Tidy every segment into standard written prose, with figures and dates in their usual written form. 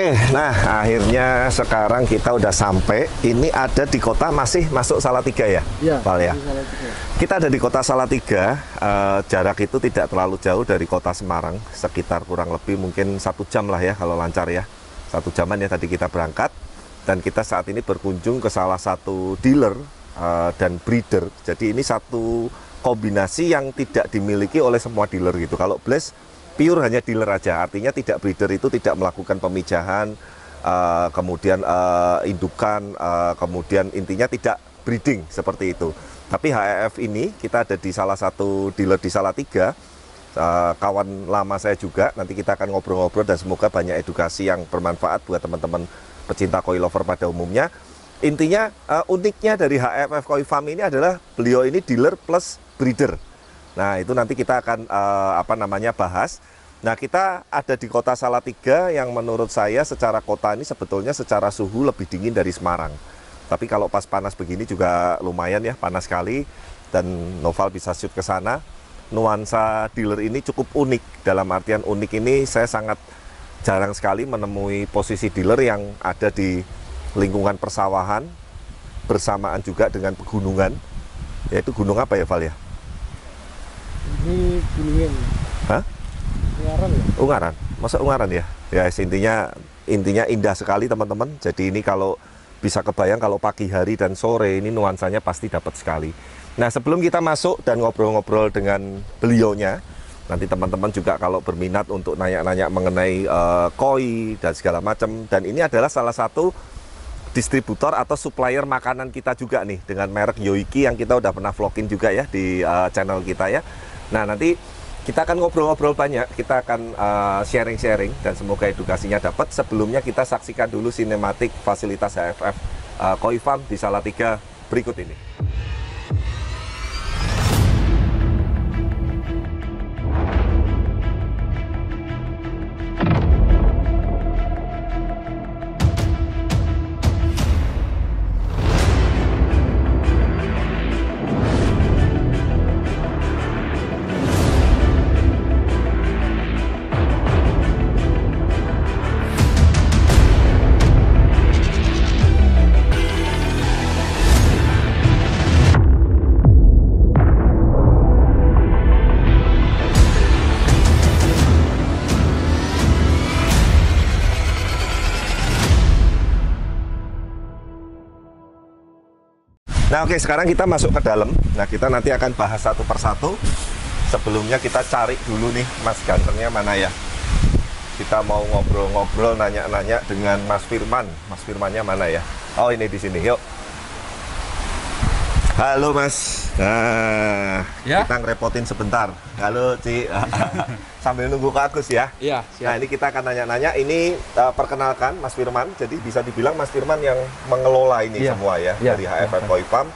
Oke, nah akhirnya sekarang kita udah sampai. Ini ada di kota, masih masuk Salatiga ya? Iya, Val ya. Salatiga. Kita ada di kota Salatiga. Jarak itu tidak terlalu jauh dari kota Semarang, sekitar kurang lebih mungkin 1 jam lah ya kalau lancar ya. 1 jaman ya tadi kita berangkat. Dan kita saat ini berkunjung ke salah satu dealer dan breeder. Jadi ini satu kombinasi yang tidak dimiliki oleh semua dealer gitu. Kalau Blaze pure hanya dealer aja, artinya tidak breeder itu tidak melakukan pemijahan, kemudian indukan, kemudian intinya tidak breeding seperti itu. Tapi HEF ini kita ada di salah satu dealer di Salatiga, kawan lama saya juga. Nanti kita akan ngobrol-ngobrol dan semoga banyak edukasi yang bermanfaat buat teman-teman pecinta koi lover pada umumnya. Intinya uniknya dari HFF Koi Farm ini adalah beliau ini dealer plus breeder. Nah, itu nanti kita akan bahas. Nah, kita ada di kota Salatiga yang menurut saya secara kota ini sebetulnya secara suhu lebih dingin dari Semarang. Tapi kalau pas panas begini juga lumayan ya, panas sekali. Dan Noval bisa shoot ke sana. Nuansa dealer ini cukup unik. Dalam artian unik ini saya sangat jarang sekali menemui posisi dealer yang ada di lingkungan persawahan bersamaan juga dengan pegunungan. Yaitu gunung apa ya, Val ya? Ini gunungan. Hah? Ungaran ya? Ungaran, masa Ungaran ya? Ya intinya indah sekali teman-teman. Jadi ini kalau bisa kebayang kalau pagi hari dan sore ini nuansanya pasti dapat sekali. Nah, sebelum kita masuk dan ngobrol-ngobrol dengan beliaunya, nanti teman-teman juga kalau berminat untuk nanya-nanya mengenai koi dan segala macam. Dan ini adalah salah satu distributor atau supplier makanan kita juga nih dengan merek Yoiki yang kita udah pernah vlogin juga ya di channel kita ya. Nah, nanti kita akan ngobrol-ngobrol banyak, kita akan sharing-sharing dan semoga edukasinya dapat. Sebelumnya kita saksikan dulu sinematik fasilitas HFF Koi Farm di Salatiga berikut ini. Nah, oke, sekarang kita masuk ke dalam. Nah, kita nanti akan bahas satu persatu. Sebelumnya kita cari dulu nih Mas gantengnya mana ya. Kita mau ngobrol-ngobrol, nanya-nanya dengan Mas Firman. Mas Firmannya mana ya? Oh, ini di sini. Yuk. Halo Mas. Nah, ya? Kita ngerepotin sebentar. Halo Ci. Sambil nunggu Kak Agus ya. Iya, siap. Nah, ini kita akan nanya-nanya. Ini perkenalkan Mas Firman. Jadi bisa dibilang Mas Firman yang mengelola ini semua ya, dari HFF Koi Farm.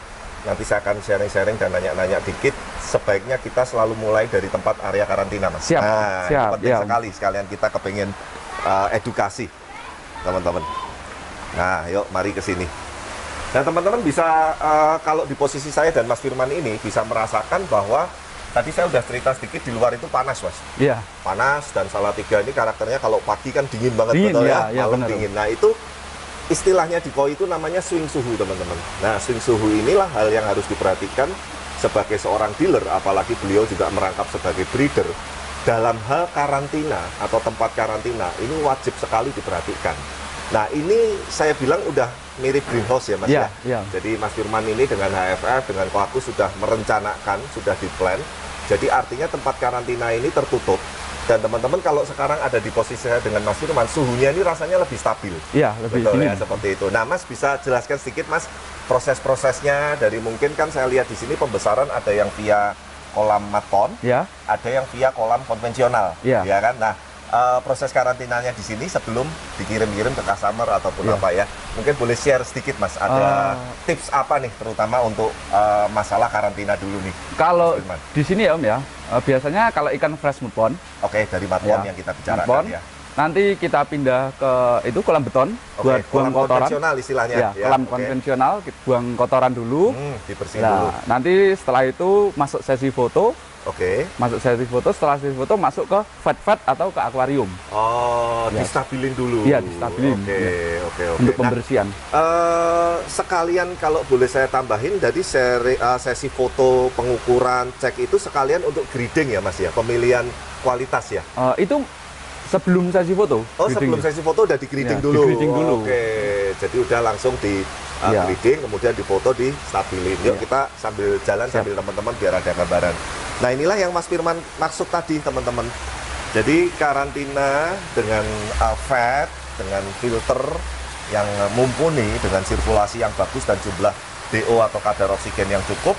Nanti saya akan sharing-sharing dan nanya-nanya dikit. Sebaiknya kita selalu mulai dari tempat area karantina, Mas. Siap. Nah, Siap. penting sekali. Sekalian kita kepengen edukasi teman-teman. Nah, yuk mari ke sini. Nah, teman-teman bisa kalau di posisi saya dan Mas Firman ini bisa merasakan bahwa tadi saya udah cerita sedikit di luar itu panas, Mas. Iya. Panas, dan Salatiga ini karakternya kalau pagi kan dingin banget, dingin, betul ya, benar. malam dingin. Nah, itu istilahnya di koi itu namanya swing suhu, teman-teman. Nah, swing suhu inilah hal yang harus diperhatikan sebagai seorang dealer, apalagi beliau juga merangkap sebagai breeder. Dalam hal karantina atau tempat karantina, ini wajib sekali diperhatikan. Nah, ini saya bilang udah mirip greenhouse ya, Mas ya. Jadi Mas Firman ini dengan HFF, dengan Koaku sudah merencanakan, sudah di-plan. Jadi artinya tempat karantina ini tertutup. Dan teman-teman kalau sekarang ada di posisi saya dengan Mas Firman, suhunya ini rasanya lebih stabil. Iya, lebih betul dingin. Ya, seperti itu. Nah, Mas bisa jelaskan sedikit, Mas, proses-prosesnya dari mungkin kan saya lihat di sini pembesaran ada yang via kolam maton, ada yang via kolam konvensional, ya kan? Nah, proses karantinanya di sini sebelum dikirim-kirim ke customer ataupun apa ya, mungkin boleh share sedikit, Mas, ada tips apa nih terutama untuk masalah karantina dulu nih? Kalau di sini ya Om ya, biasanya kalau ikan fresh mupon, dari maton yang kita bicarakan ya, nanti kita pindah ke itu kolam beton buat buang kolam kotoran. konvensional istilahnya. Ya, kolam konvensional, kita buang kotoran dulu. Dibersihin dulu. Nanti setelah itu masuk sesi foto. Masuk sesi foto, setelah sesi foto masuk ke vat atau ke akuarium. Oh, ya. Distabilin dulu. Iya, distabilin. Oke. Untuk pembersihan. Sekalian kalau boleh saya tambahin, jadi sesi foto, pengukuran, cek itu sekalian untuk grading ya Mas ya, pemilihan kualitas ya. Itu sebelum sesi foto. Oh, sebelum sesi foto udah di-grading dulu. Di-grading dulu. Oke, jadi udah langsung di grading, kemudian difoto, distabilin. Yuk kita sambil jalan sambil teman-teman biar ada gambaran. Nah, inilah yang Mas Firman maksud tadi, teman-teman. Jadi karantina dengan vat, dengan filter yang mumpuni, dengan sirkulasi yang bagus dan jumlah DO atau kadar oksigen yang cukup,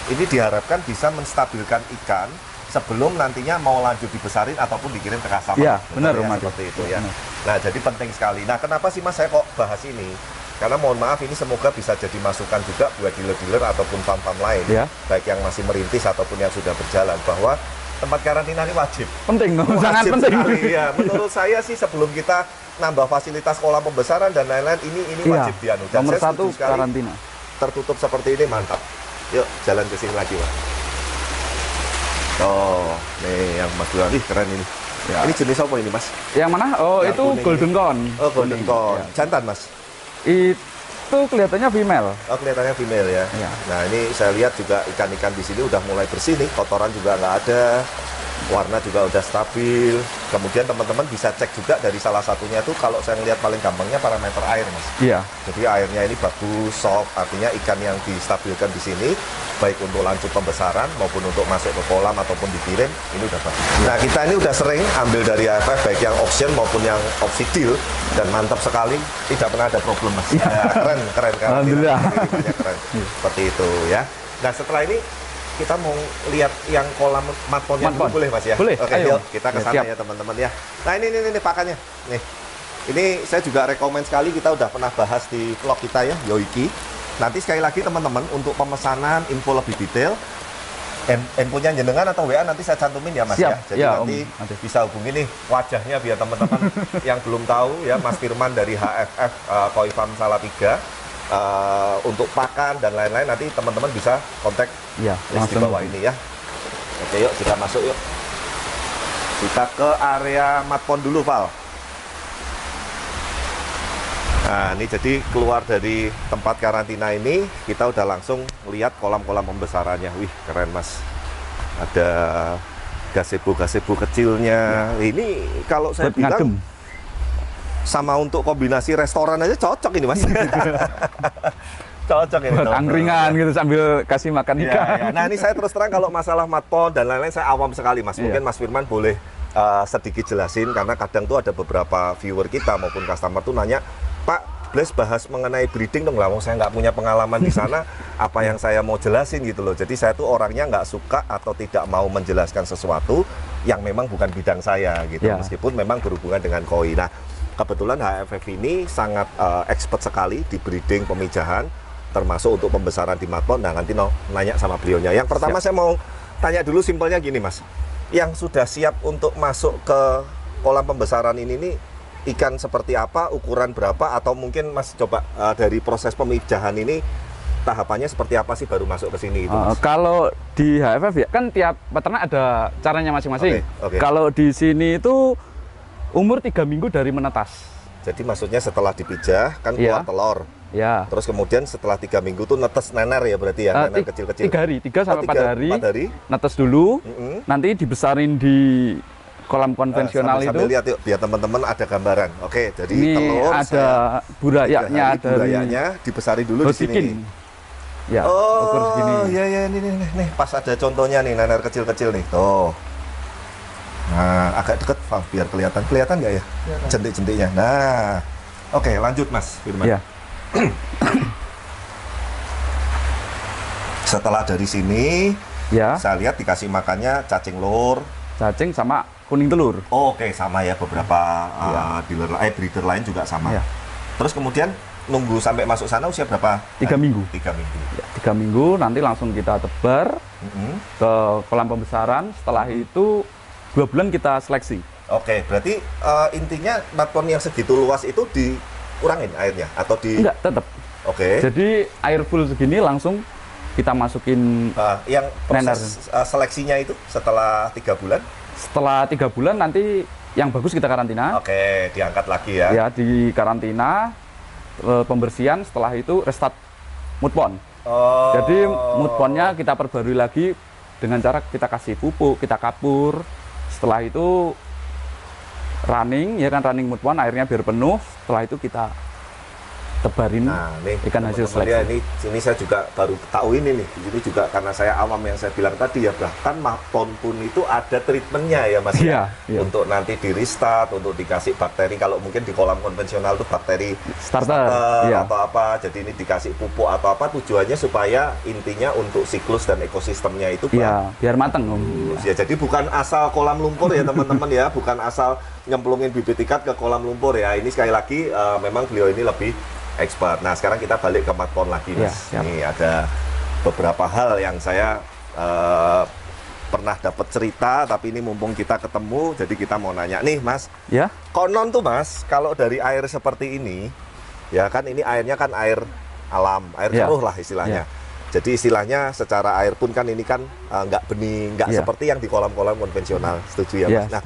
ini diharapkan bisa menstabilkan ikan sebelum nantinya mau lanjut dibesarin ataupun dikirim ke customer. Iya, benar, ya, seperti itu ya. Nah, jadi penting sekali. Nah, kenapa sih Mas saya kok bahas ini? Karena mohon maaf, ini semoga bisa jadi masukan juga buat dealer-dealer ataupun farm-farm lain, baik yang masih merintis ataupun yang sudah berjalan, bahwa tempat karantina ini wajib. Penting, sangat penting. Sekali, ya. Menurut saya sih sebelum kita nambah fasilitas kolam pembesaran dan lain-lain, ini wajib dianu. Dan nomor saya 1 karantina. Tertutup seperti ini mantap. Yuk jalan ke sini lagi, Mas. Oh, nih yang Mas Duan, keren ini. Ya. Ini jenis apa ini, Mas? Yang mana? Oh, yang itu golden cone. Oh, golden cone. Jantan, Mas? Itu kelihatannya female. Oh, kelihatannya female ya. Nah, ini saya lihat juga ikan-ikan di sini udah mulai bersih nih, kotoran juga nggak ada, warna juga udah stabil. Kemudian teman-teman bisa cek juga dari salah satunya itu, kalau saya lihat paling gampangnya parameter air, Mas. Iya. Jadi airnya ini bagus, soft, artinya ikan yang distabilkan di sini baik untuk lanjut pembesaran maupun untuk masuk ke kolam ataupun dikirim, ini udah bagus. Nah, kita ini udah sering ambil dari AFF baik yang auction maupun yang opsidil dan mantap sekali, tidak pernah ada problem, Mas. Ya, keren. Alhamdulillah. Keren. Seperti itu ya. Nah, setelah ini kita mau lihat yang kolam matponnya dulu, boleh Mas ya? Boleh. Oke, yuk kita ke sana ya teman-teman ya. Nah, ini pakannya. Nih. Ini saya juga rekomen sekali, kita udah pernah bahas di vlog kita ya, Yoiki. Nanti sekali lagi teman-teman untuk pemesanan info lebih detail, infonya jenengan atau WA nanti saya cantumin ya Mas. Siap. Ya. Jadi nanti bisa hubungi nih wajahnya biar teman-teman yang belum tahu ya, Mas Firman dari HFF Koi Farm Salatiga. Untuk pakan dan lain-lain nanti teman-teman bisa kontak di bawah ini ya. Oke, yuk kita masuk yuk. Kita ke area matpon dulu, Val. Nah, ini jadi keluar dari tempat karantina ini, kita udah langsung lihat kolam-kolam pembesarannya. Wih, keren Mas. Ada gazebo kecilnya. Ini kalau saya bilang sama untuk kombinasi restoran aja cocok ini, Mas. Cocok ini. Buat angkringan gitu sambil kasih makan ikan. Nah, ini saya terus terang kalau masalah matpon dan lain-lain saya awam sekali, Mas. Mungkin Mas Firman boleh sedikit jelasin, karena kadang tuh ada beberapa viewer kita maupun customer tuh nanya, Pak, Bless bahas mengenai breeding dong lah, saya nggak punya pengalaman di sana, apa yang saya mau jelasin gitu loh. Jadi saya tuh orangnya nggak suka atau tidak mau menjelaskan sesuatu yang memang bukan bidang saya gitu, meskipun memang berhubungan dengan koi. Nah, kebetulan HFF ini sangat expert sekali di breeding pemijahan, termasuk untuk pembesaran di matpon. Nah, nanti nanya sama beliaunya. Yang pertama saya mau tanya dulu simpelnya gini, Mas. Yang sudah siap untuk masuk ke kolam pembesaran ini nih, ikan seperti apa, ukuran berapa, atau mungkin Mas coba dari proses pemijahan ini tahapannya seperti apa sih baru masuk ke sini itu, Mas? Kalau di HFF ya kan tiap peternak ada caranya masing-masing. Kalau di sini itu umur 3 minggu dari menetas. Jadi maksudnya setelah dipijah kan keluar telur. Ya. Terus kemudian setelah 3 minggu tuh netes nener ya berarti ya, nener kecil-kecil. 3 hari, 3 sampai 4 hari. Netes dulu, nanti dibesarin di kolam konvensional itu. Sambil lihat yuk, biar teman-teman ada gambaran. Oke, jadi ini telur ada burayanya, burayanya dibesarin dulu di sini. Ya, ukur segini. Ya, nih, pas ada contohnya nih, nener kecil-kecil nih. Tuh. Nah, agak deket, biar kelihatan nggak ya? Jentik-jentiknya. Nah, oke, lanjut Mas Firman. Ya. Setelah dari sini, saya lihat dikasih makannya cacing lor, cacing sama kuning telur. Oke, sama ya, beberapa breeder lain juga sama. Terus kemudian nunggu sampai masuk sana usia berapa? 3 minggu. 3 minggu. Ya, 3 minggu nanti langsung kita tebar ke kolam pembesaran. Setelah itu 2 bulan kita seleksi. Oke, berarti intinya mud pond yang segitu luas itu dikurangin airnya atau di? Enggak, tetap. Oke. Jadi air full segini langsung kita masukin. Yang proses seleksinya itu setelah 3 bulan? Setelah 3 bulan nanti yang bagus kita karantina. Oke, diangkat lagi ya? Ya, di karantina, pembersihan, setelah itu restart mud pond. Oh. Jadi mud pondnya kita perbarui lagi dengan cara kita kasih pupuk, kita kapur. Setelah itu running, ya kan, running mud pond, airnya biar penuh. Setelah itu kita tebarin ikan hasil seleksi. Ini saya juga baru tahu ini nih. Ini juga karena saya awam yang saya bilang tadi ya, bahkan mud pond pun itu ada treatmentnya ya Mas ya. Untuk nanti di restart, untuk dikasih bakteri. Kalau mungkin di kolam konvensional itu bakteri starter atau apa. Jadi ini dikasih pupuk atau apa, tujuannya supaya intinya untuk siklus dan ekosistemnya itu biar mateng. Ya, jadi bukan asal kolam lumpur ya teman-teman ya, bukan asal nyemplungin bibit ikan ke kolam lumpur ya. Ini sekali lagi memang beliau ini lebih expert. Nah, sekarang kita balik ke mud pond lagi, Mas. Ini ada beberapa hal yang saya pernah dapat cerita, tapi ini mumpung kita ketemu, jadi kita mau nanya nih, Mas. Ya. Konon tuh, Mas, kalau dari air seperti ini, ya kan ini airnya kan air alam, air keruh lah istilahnya. Jadi istilahnya secara air pun kan ini kan nggak bening, nggak seperti yang di kolam-kolam konvensional. Setuju ya, Mas? Nah,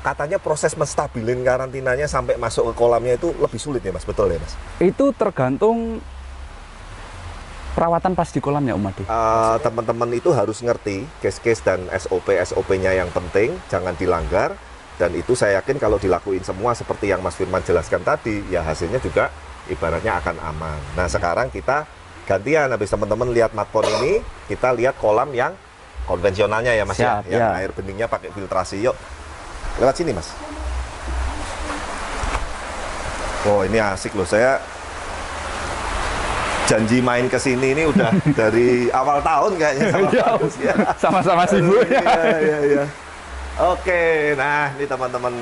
katanya proses menstabilin karantinanya sampai masuk ke kolamnya itu lebih sulit ya Mas, betul ya Mas? Itu tergantung perawatan pas di kolamnya Om Adi. Teman-teman itu harus ngerti case-case dan SOP-nya yang penting, jangan dilanggar. Dan itu saya yakin kalau dilakuin semua seperti yang Mas Firman jelaskan tadi, ya hasilnya juga ibaratnya akan aman. Nah sekarang kita gantian, habis teman-teman lihat mud pond ini, kita lihat kolam yang konvensionalnya ya Mas. Yang air beningnya pakai filtrasi. Yuk lewat sini Mas. Oh ini asik loh, saya janji main ke sini ini udah dari awal tahun kayaknya sama-sama sibuk ya. Iya. Oke, nah ini teman-teman,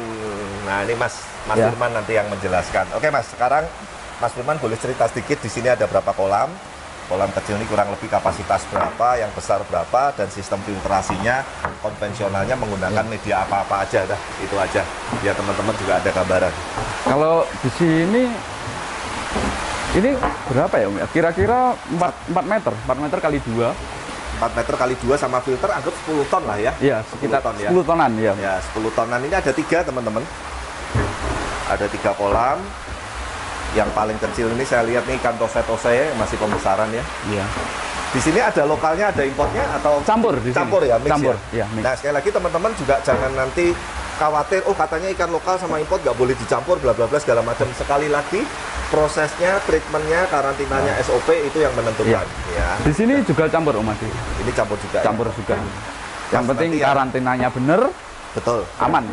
nah ini Mas Firman nanti yang menjelaskan. Oke Mas, sekarang Mas Firman boleh cerita sedikit di sini ada berapa kolam? Kolam kecil ini kurang lebih kapasitas berapa, yang besar berapa, dan sistem filtrasinya konvensionalnya menggunakan media apa-apa aja, dah itu aja. Biar teman-teman juga ada gambaran. Kalau di sini ini berapa ya Om? Kira-kira 4 meter kali 2. 4 meter kali 2 sama filter anggap 10 ton lah ya? Iya, sekitar 10 tonan ya. Ya, 10 tonan ini ada 3 teman-teman. Ada 3 kolam. Yang paling kecil ini saya lihat nih ikan tose-tose masih pembesaran ya. Iya. Di sini ada lokalnya, ada importnya atau campur? Campur ya, mix campur, ya. Mix. Nah sekali lagi teman-teman juga jangan nanti khawatir, oh katanya ikan lokal sama import nggak boleh dicampur, bla bla bla segala macam. Sekali lagi prosesnya, treatmentnya, karantinanya, SOP itu yang menentukan. Ya. Di sini juga campur Om Adi. Ini campur juga. Campur juga. Yang penting karantinanya bener. Betul. Aman.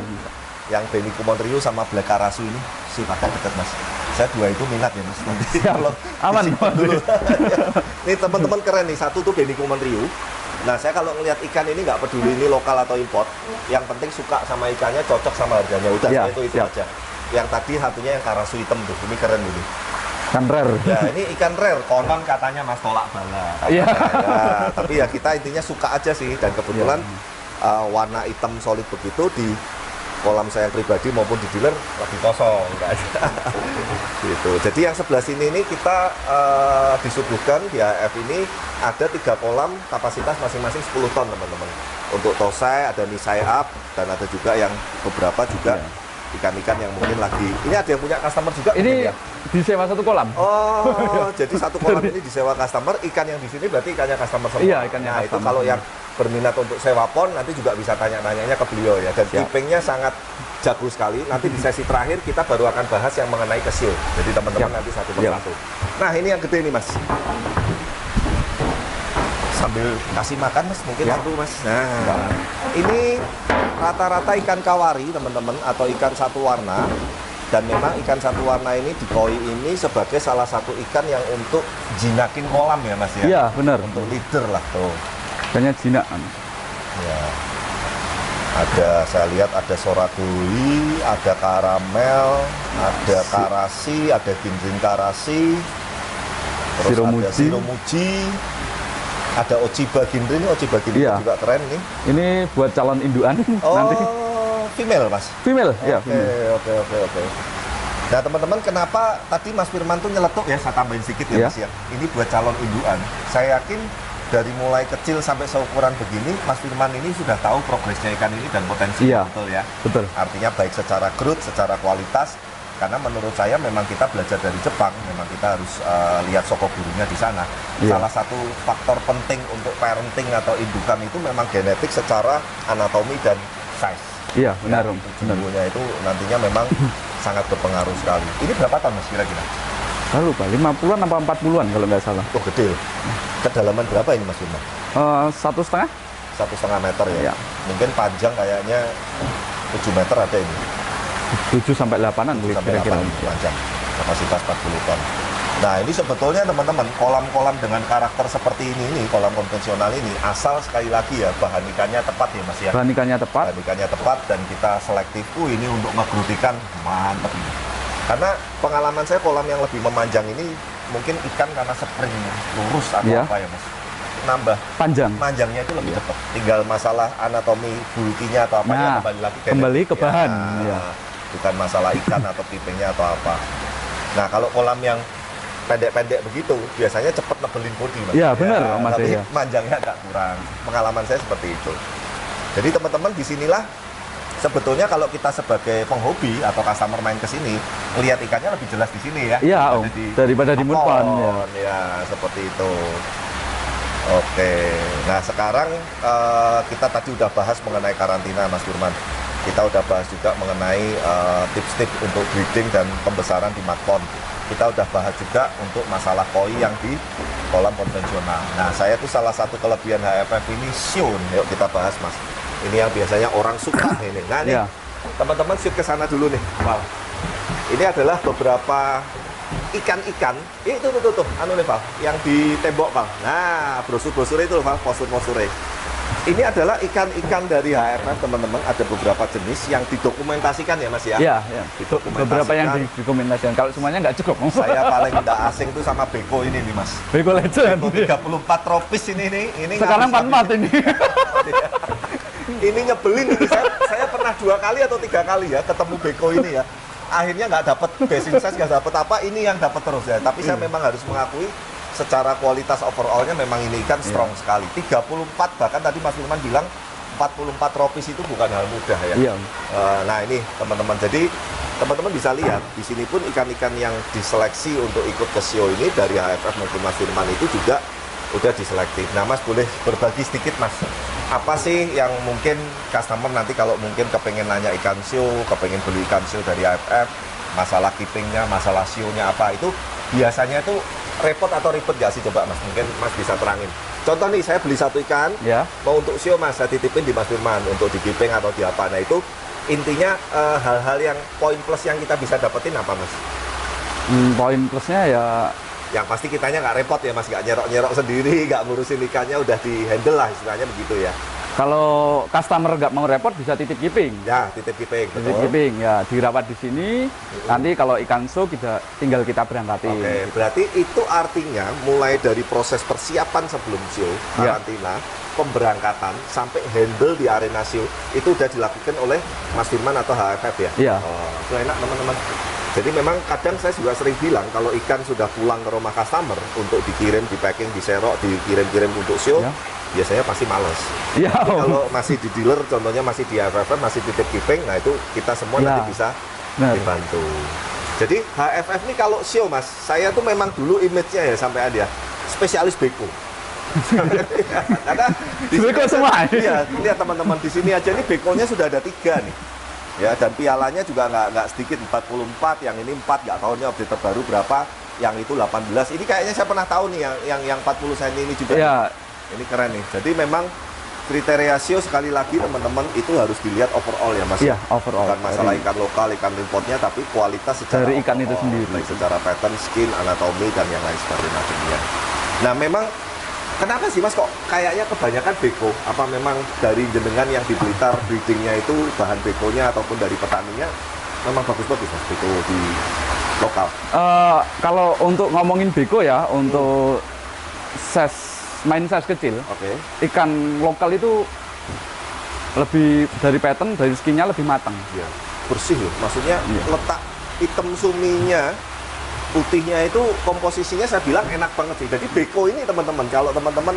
Yang Beniku Montriu sama Black Karasu ini sih agak dekat Mas. Saya 2 itu minat ya Mas. Nanti kalau aman dulu. Ini teman-teman keren nih. Satu tuh Beniku Montriu. Nah saya kalau ngelihat ikan ini nggak peduli ini lokal atau import. Yang penting suka sama ikannya, cocok sama harganya. Udah itu aja. Yang tadi satunya yang Karasu hitam tuh. Ini keren ini. Ikan rare. Ya ini ikan rare. Konon katanya Mas tolak bala. Iya. Tapi ya kita intinya suka aja sih. Dan kebetulan warna hitam solid begitu di kolam saya pribadi maupun di dealer lagi kosong gitu. Jadi yang sebelah sini ini kita disuguhkan di AF ini ada 3 kolam kapasitas masing-masing 10 ton teman-teman. Untuk tosai ada nisai up dan ada juga yang beberapa juga ikan-ikan yang mungkin lagi ini ada yang punya customer juga ini ya? Disewa 1 kolam. Oh jadi 1 kolam ini disewa customer, ikan yang di sini berarti ikannya customer semua. Iya, ikannya customer. Itu kalau yang berminat untuk sewa pon nanti juga bisa tanya-tanyanya ke beliau ya. Dan keepingnya sangat jago sekali. Nanti di sesi terakhir kita baru akan bahas yang mengenai kesil. Jadi teman-teman nanti satu persatu. Nah ini yang gede nih Mas. Sambil kasih makan Mas, mungkin satu Mas. Nah ini rata-rata ikan kawari teman-teman atau ikan satu warna. Dan memang ikan satu warna ini di koi ini sebagai salah satu ikan yang untuk jinakin kolam ya Mas ya. Iya benar. Untuk leader lah tuh. Ikannya jinak. Ya. Ada saya lihat ada soradoi, ada karamel, ada karasi, ada ginjing karasi, terus ada siromuji, ada ochiba ginrin juga keren nih. Ini buat calon induan nanti. female, Mas? Female, ya. Oke, Female. oke. Nah, teman-teman, kenapa tadi Mas Firman tuh nyeletuk ya, saya tambahin sedikit ya, Iya. Mas ya. Ini buat calon indukan. Saya yakin dari mulai kecil sampai seukuran begini, Mas Firman ini sudah tahu progresnya ikan ini dan potensi, Iya. betul ya? Betul. Artinya baik secara growth, secara kualitas, karena menurut saya memang kita belajar dari Jepang, memang kita harus lihat soko gurunya di sana. Iya. Salah satu faktor penting untuk parenting atau indukan itu memang genetik secara anatomi dan size. Iya, benar, Om. Itu Benar. jumbonya itu nantinya memang sangat berpengaruh sekali. Ini berapa ton Mas kira-kira? Saya lupa, 50-an apa 40-an kalau nggak salah. Oh gede. Kedalaman berapa ini Mas Firman? 1,5? 1,5 meter ya? Iya. Mungkin panjang kayaknya 7 meter ada ini. 7 sampai 8-an 7 sampai kira-kira. 8 panjang. Kapasitas 40 ton. Nah ini sebetulnya teman-teman, kolam-kolam dengan karakter seperti ini, kolam konvensional ini, asal sekali lagi ya, bahan ikannya tepat ya Mas ya? Bahan ikannya tepat. Bahan ikannya tepat dan kita selektif. Ini untuk ngegrowth ikan, mantep ini. Karena pengalaman saya kolam yang lebih memanjang ini, mungkin ikan karena spring lurus atau Iya. apa ya Mas? Nambah Panjang. manjangnya itu lebih cepat. Tinggal masalah anatomi bulkinya atau apa Nah, kembali lagi kembali ke genetik. bahan, Ya, ya. bukan masalah ikan atau pipingnya atau apa. Nah, kalau kolam yang pendek-pendek begitu biasanya cepat nebelin bodi Mas. Iya, benar, Mas, tapi ya. manjangnya agak kurang. Pengalaman saya seperti itu. Jadi teman-teman di sinilah sebetulnya kalau kita sebagai penghobi atau customer main ke sini, lihat ikannya lebih jelas di sini ya. Iya, Om. Daripada di mood pond, ya. Ya, seperti itu. Oke. Nah, sekarang kita tadi udah bahas mengenai karantina, Mas Firman. Kita udah bahas juga mengenai tips-tips untuk breeding dan pembesaran di mud pond. Kita udah bahas juga untuk masalah koi yang di kolam konvensional. Nah, saya tuh salah satu kelebihan HFF ini siun. Yuk kita bahas, Mas. Ini yang biasanya orang suka ini. Nah, nih, Iya. teman-teman shoot ke sana dulu nih. Wow. Ini adalah beberapa ikan-ikan. Itu tuh, anu nih, Pak, yang di tembok, Pak. Nah, brosur-brosur itu, Pak, postur-posturnya. Ini adalah ikan-ikan dari HFF, teman-teman. Ada beberapa jenis yang didokumentasikan ya, Mas ya. Iya, iya. Didokumentasikan. Beberapa yang didokumentasikan. Kalau semuanya nggak cukup. Saya paling tidak asing tuh sama beko ini nih, Mas. Beko Legend. Beko 34 tropis ini nih. Ini Sekarang nggak bisa 44 ini. ini nyebelin ini. Saya pernah 2 kali atau 3 kali ya ketemu beko ini ya. Akhirnya nggak dapat basin size, nggak dapat apa, ini yang dapat terus ya. Tapi saya memang harus mengakui secara kualitas overallnya memang ini ikan strong sekali. 34 bahkan tadi Mas Firman bilang 44 tropis itu bukan hal mudah ya. Iya. Nah ini teman-teman, jadi teman-teman bisa lihat di sini pun ikan-ikan yang diseleksi untuk ikut ke show ini dari HFF maupun Mas Firman itu juga udah diselektif. Nah Mas boleh berbagi sedikit Mas, apa sih yang mungkin customer nanti kalau mungkin kepengen nanya ikan show, kepengen beli ikan show dari HFF, masalah keepingnya, masalah show-nya apa, itu biasanya itu repot atau ribet gak sih, coba Mas, mungkin Mas bisa terangin. Contoh nih, saya beli 1 ikan, Ya. mau untuk show Mas, saya titipin di Mas Firman untuk di keeping atau di apa. Nah itu intinya hal-hal yang poin plus yang kita bisa dapetin apa Mas? Poin plusnya ya Yang pasti kitanya nggak repot ya Mas, nggak nyerok-nyerok sendiri, nggak ngurusin ikannya, udah di handle lah istilahnya begitu ya. kalau customer nggak mau repot bisa titip keeping. Ya, titip keeping, Titip betul. keeping ya dirawat di sini. Nanti kalau ikan show kita tinggal kita berangkatin. Oke, berarti itu artinya mulai dari proses persiapan sebelum show, Ya. karantina, pemberangkatan, sampai handle di arena show, itu udah dilakukan oleh Mas Firman atau HFF ya? Iya. Oh, itu enak teman-teman. Jadi memang kadang saya juga sering bilang kalau ikan sudah pulang ke rumah customer untuk dikirim, di packing, diserok, dikirim-kirim untuk show, Ya. biasanya pasti males. Iya. Tapi kalau masih di dealer, contohnya masih di HFF, masih titip keeping, nah itu kita semua Ya. nanti bisa Benar. dibantu. Jadi HFF ini kalau show Mas, saya tuh memang dulu image-nya ya sampai ada spesialis beko. Karena di Beko sini semua. Iya, lihat teman-teman di sini aja nih bekonya sudah ada 3 nih. Ya, dan pialanya juga nggak sedikit, 44, yang ini 4, nggak tahu nih update terbaru berapa, yang itu 18. Ini kayaknya saya pernah tahu nih yang 40 cm ini juga. Ya, Ini keren nih. Jadi memang kriteria show sekali lagi teman-teman itu harus dilihat overall ya Mas. iya overall. Bukan masalah ikan lokal, ikan importnya, tapi kualitas secara Dari ikan itu overall, sendiri. baik secara pattern, skin, anatomi, dan yang lain sebagainya. Nah memang kenapa sih Mas kok kayaknya kebanyakan beko? Apa memang dari jenengan yang di Blitar breedingnya itu bahan bekonya ataupun dari petaninya memang bagus-bagus Mas beko di lokal? Kalau untuk ngomongin beko ya, untuk main size kecil, Oke. ikan lokal itu lebih dari pattern, dari skinnya lebih matang. Ya, bersih loh. Maksudnya Iya. letak hitam suminya, putihnya itu komposisinya saya bilang enak banget sih. Jadi beko ini teman-teman, kalau teman-teman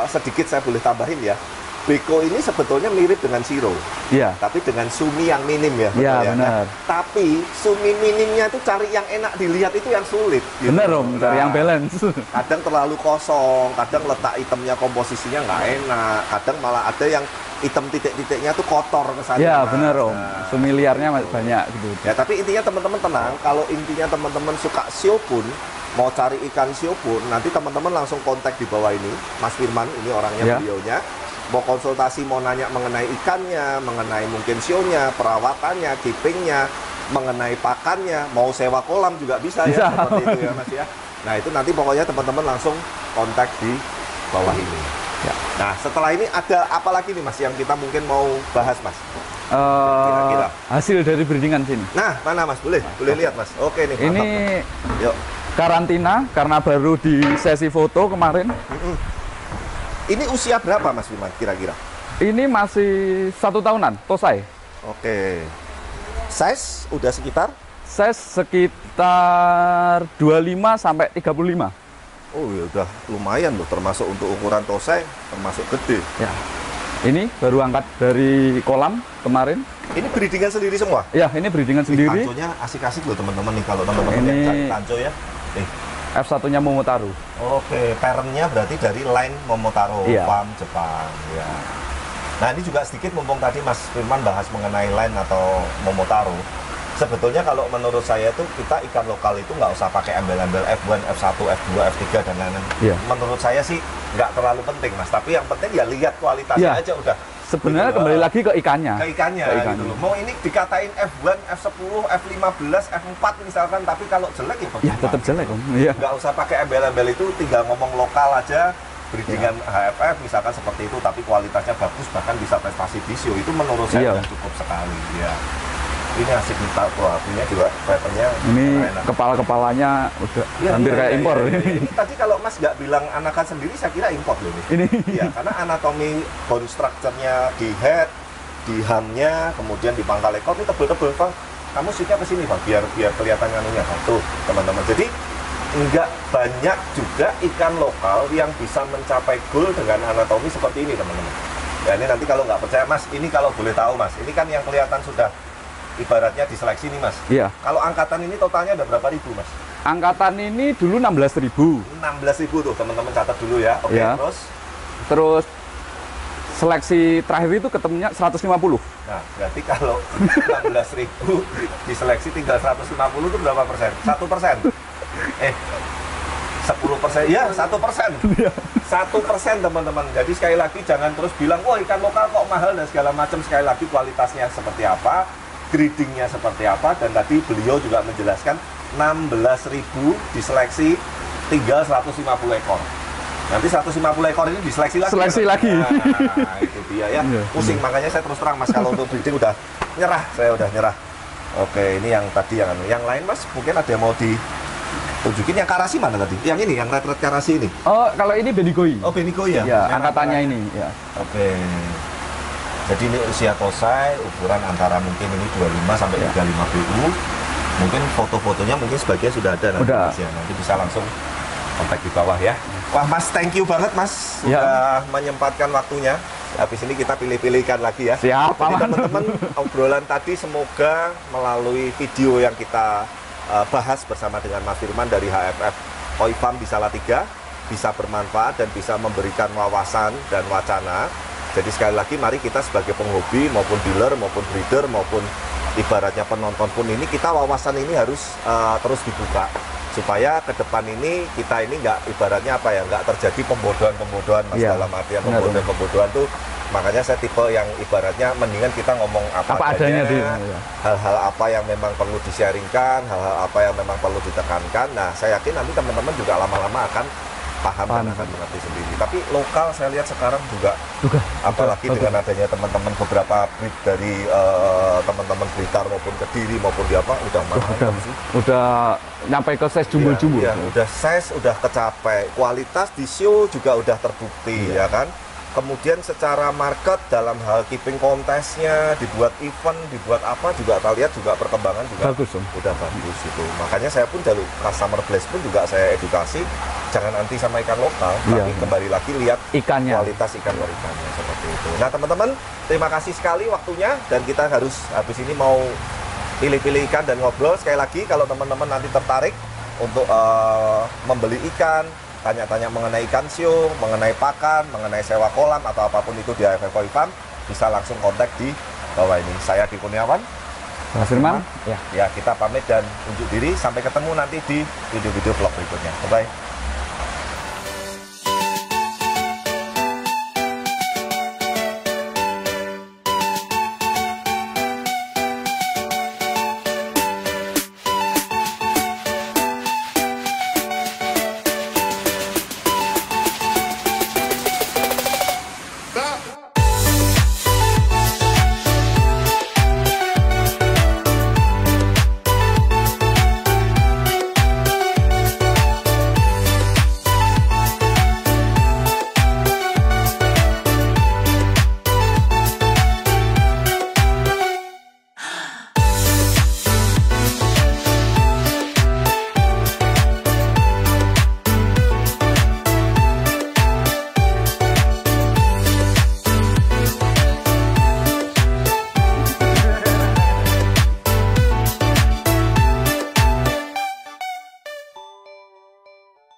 sedikit saya boleh tambahin ya. Beko ini sebetulnya mirip dengan siro, Iya. tapi dengan sumi yang minim ya. Iya, betul ya? benar. Tapi sumi minimnya itu cari yang enak dilihat itu yang sulit. gitu. Bener Om, dari yang balance. Kadang terlalu kosong, kadang letak hitamnya komposisinya nggak enak, kadang malah ada yang hitam titik-titiknya tuh kotor kesannya. Iya, Mas. bener Om. Nah, Sumiliarnya banyak gitu. ya tapi intinya teman-teman tenang, kalau intinya teman-teman suka sio pun, mau cari ikan sio pun, nanti teman-teman langsung kontak di bawah ini, Mas Firman, ini orangnya Ya. beliaunya. Mau konsultasi, mau nanya mengenai ikannya, mengenai mungkin sionya, perawatannya, keepingnya, mengenai pakannya, mau sewa kolam juga bisa. Bisa. Ya, seperti itu ya Mas ya. Nah itu nanti pokoknya teman-teman langsung kontak di bawah ini. Ya. Nah setelah ini ada apa lagi nih Mas yang kita mungkin mau bahas Mas? Kira-kira. Hasil dari breedingan sini. Nah mana Mas? Boleh lihat Mas. Oke nih. Ini mantap nih. Yuk. karantina karena baru di sesi foto kemarin. Ini usia berapa Mas Firman kira-kira? Ini masih 1 tahunan, tosai. Oke. Size udah sekitar? Size sekitar 25 sampai 35. Oh ya udah lumayan loh, termasuk untuk ukuran tosai termasuk gede. Ya. Ini baru angkat dari kolam kemarin. Ini breedingan sendiri semua? Ya, ini breedingan sendiri. Tanconya asik-asik loh teman-teman nih, kalau teman-teman Ini- lihat cari tanco ya. Nih. F1-nya Momotaro. Oke, parentnya berarti dari line Momotaro, Iya. farm Jepang ya. Nah ini juga sedikit mumpung tadi Mas Firman bahas mengenai line atau Momotaro. Sebetulnya kalau menurut saya tuh kita ikan lokal itu nggak usah pakai embel-embel F1, F1, F2, F3 dan lain-lain. Iya. Menurut saya sih nggak terlalu penting Mas, tapi yang penting ya lihat kualitasnya Iya. aja udah. Sebenarnya Gitu. kembali lagi ke ikannya. Ke ikannya, Ke ikannya. gitu loh. Mau ini dikatain F1, F10, F15, F4 misalkan, tapi kalau jelek ya Ya, tetap jelek Om. Iya. nggak usah pakai embel-embel itu, tinggal ngomong lokal aja, breedingan HFF misalkan seperti itu, tapi kualitasnya bagus, bahkan bisa prestasi di show, itu menurut saya Iya. udah cukup sekali ya. Ini asik nih Pak, wah punya juga patternnya Ini enak. kepala-kepalanya udah Iya, hampir iya, kayak iya, impor. iya, iya. Ini tadi kalau Mas nggak bilang anakan sendiri, saya kira import loh ini. Ini. Iya, karena anatomi bone structure-nya di head, di hamnya, kemudian di pangkal ekor ini tebel-tebel Pak. Kamu shootnya ke sini Pak, biar kelihatan anunya Pak. Tuh teman-teman. Jadi nggak banyak juga ikan lokal yang bisa mencapai goal dengan anatomi seperti ini teman-teman. Ya ini nanti kalau nggak percaya Mas, ini kalau boleh tahu Mas, ini kan yang kelihatan sudah ibaratnya diseleksi nih Mas. Iya. Kalau angkatan ini totalnya ada berapa ribu Mas? Angkatan ini dulu 16.000. 16.000 tuh teman-teman, catat dulu ya. Oke, Iya. terus. Terus seleksi terakhir itu ketemunya 150. Nah, berarti kalau 16.000 diseleksi tinggal 150 itu berapa persen? 1%. 10%, ya 1%. 1% teman-teman. Jadi sekali lagi jangan terus bilang, oh ikan lokal kok mahal dan segala macam. Sekali lagi kualitasnya seperti apa, gradingnya seperti apa, dan tadi beliau juga menjelaskan 16.000 diseleksi tinggal 150 ekor. Nanti 150 ekor ini diseleksi lagi. Seleksi lagi. Nah, itu dia ya. Iya, Pusing, makanya saya terus terang Mas, kalau untuk breeding udah nyerah, saya udah nyerah. Oke, ini yang tadi yang lain Mas, mungkin ada yang mau ditunjukin. Yang karasi mana tadi? Yang ini, yang red karasi ini. Oh, kalau ini Benigoi. Oh, Benigo ya? Ya, Memang angkatannya karasi. ini, ya. Oke. Jadi ini usia tosai, ukuran antara mungkin ini 25 sampai Ya. 35 BU. Mungkin foto-fotonya mungkin sebagian sudah ada nanti, Udah. Mas, ya. Nanti bisa langsung kontak di bawah ya. Wah Mas, thank you banget Mas Ya. sudah menyempatkan waktunya. Habis ini kita pilih-pilih ikan lagi ya. Siap, Jadi aman. teman-teman, obrolan tadi semoga melalui video yang kita bahas bersama dengan Mas Firman dari HFF Koi Farm di Salatiga bisa bermanfaat dan bisa memberikan wawasan dan wacana. Jadi sekali lagi mari kita sebagai penghobi maupun dealer maupun breeder maupun ibaratnya penonton pun ini, kita wawasan ini harus terus dibuka supaya ke depan ini kita ini nggak ibaratnya apa ya, nggak terjadi pembodohan-pembodohan Mas, Iya, dalam artian benar, pembodohan-pembodohan tuh. Makanya saya tipe yang ibaratnya mendingan kita ngomong apa adanya adanya, dia. hal-hal apa yang memang perlu di-sharingkan, hal-hal apa yang memang perlu ditekankan. Nah, saya yakin nanti teman-teman juga lama-lama akan paham dan akan mengerti sendiri. Tapi lokal saya lihat sekarang juga apalagi bagus. dengan adanya teman-teman beberapa breed dari teman-teman Blitar maupun Kediri maupun di apa udah mantap sih. Udah nyampe ke size jumbo-jumbo. Iya, udah size udah kecapai, kualitas di show juga udah terbukti ya kan. kemudian secara market dalam hal keeping kontesnya, dibuat event, dibuat apa juga kita lihat juga perkembangan juga Bagus, Om. udah bagus itu. Makanya saya pun jalur customer base pun juga saya edukasi jangan anti sama ikan lokal, Iya. tapi kembali lagi lihat Ikannya. kualitas ikan per ikannya seperti itu. Nah teman-teman, terima kasih sekali waktunya dan kita harus habis ini mau pilih-pilih ikan dan ngobrol. Sekali lagi kalau teman-teman nanti tertarik untuk membeli ikan, tanya-tanya mengenai ikan siu, mengenai pakan, mengenai sewa kolam atau apapun itu di AFF Koi Farm, bisa langsung kontak di bawah ini. Saya Di Kurniawan. Mas Firman, ya. Ya, kita pamit dan unjuk diri. Sampai ketemu nanti di video-video vlog berikutnya. Bye-bye.